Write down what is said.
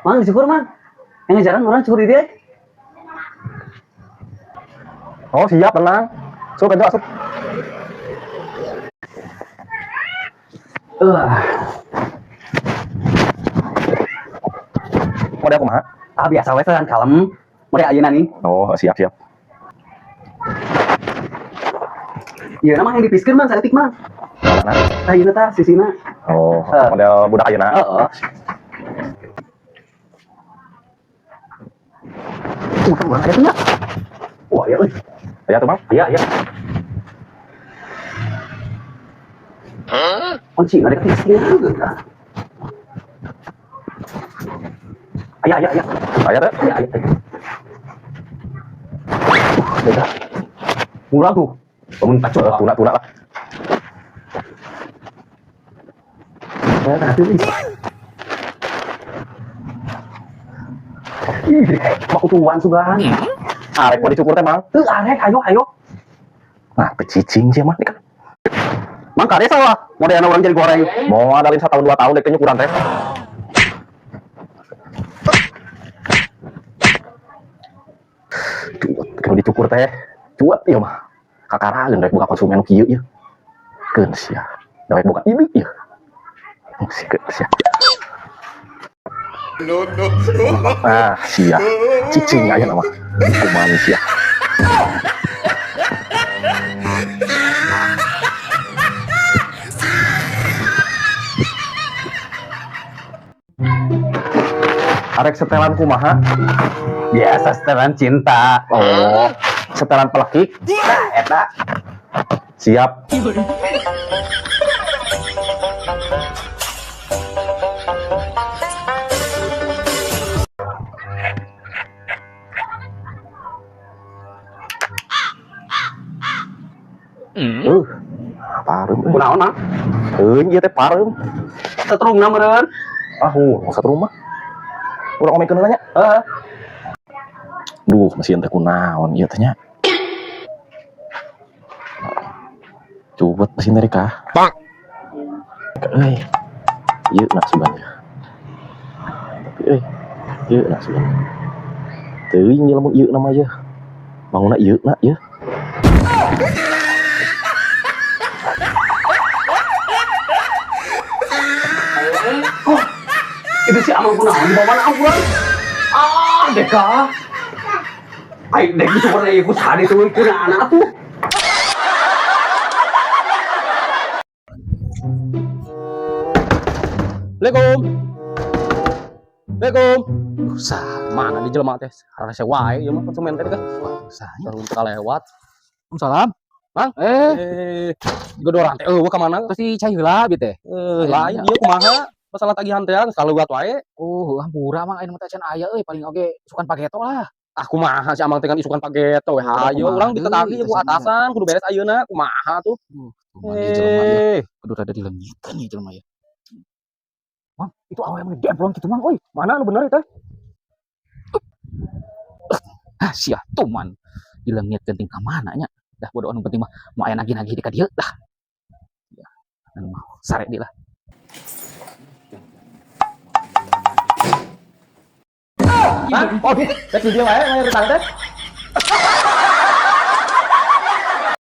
Mang dicukur mang. Yang ngejaran orang cukur dia. Oh siap tenang. Sup aja sup. Mau dia kumaha? Ah biasa we kan kalem. Mere ayeuna nih. Oh siap siap. Iya nama yang dipiskeun mang saeutik mang. Mana? Ayeuna tah sisina. Oh model budak ayeuna. Heeh. Cuma orang ada punya. Wah ya euy. Ya tuh bang. Iya iya. Kunci ada kepiskeun. Aya aya aya. Aya teh. Aya aya. Beda. Murah tuh. Bangun pacul Tuna lah. Ya tadi nih. Ih, mau tuan sugan. Arek mau dicukur teh bang. Tuh arek ayo ayo. Nah pecicing sih mah kan. Mang kade salah. Modern orang jadi goreng. Mau adalin 1 tahun 2 tahun dek nyukuran teh. Cuat kalau dicukur teh. Cuat ieu mah. Kakarageun rek buka konsumen nu kieu ieu. Keun sia. Dawek buka ini ieu. Si keun sia. No. Ah, sia. Cicing aya nama. Kumaha sia. Arek setelan kumaha? Biasa setelan cinta. Oh, setelan pelekik. Eta. Siap. Pareum. Kunaon mang? Ieu teh pareum. Setrungna meureun. Satu rumah. Urang omekeun heula nya. Heeh. Duh, mesin teh kunaon ieu teh nya. Cubat mesin teh kah? Bang. Euy. Ieu na sugan. Tapi ieu na sugan. Teuing nya lamun ieu na mah ieu. Manguna ieu na ieu. Itu si Amang kunaon di bawah ampuran. Ah, deka. Ai dek itu warna ieu ku sadi tuh kunaana atuh. Assalamualaikum. Mana di jelema teh? Rasa wae ieu mah konsumen teh kan. Sanya baru teu lewat. Waalaikumsalam. Mang, juga orang teh eueuh ka mana? Terus si cai heula bi teh. Lain ieu kumaha? Masalah tagihan teh kalugat wae. Oh, hampura mang aya mah teh can aya euy paling oge sukan pageto lah. Ah kumaha si Amang teh kan isukan pageto we hayo urang ditetagi ku atasan kudu beres ayeuna kumaha tuh. Kudu rada dilengitkeun ieu jelema ya. Mang, itu awalnya mah demplon gitu mang, oi. Mana lu bener itu? Ah, sia tuman. Dilengitkeun ting ka mana nya? Dah bodo anu penting mah mau aya nagih-nagih di ka dieu dah. Ya, anu mah sare di lah. Bang, oh, dia wae, wae rutang teh.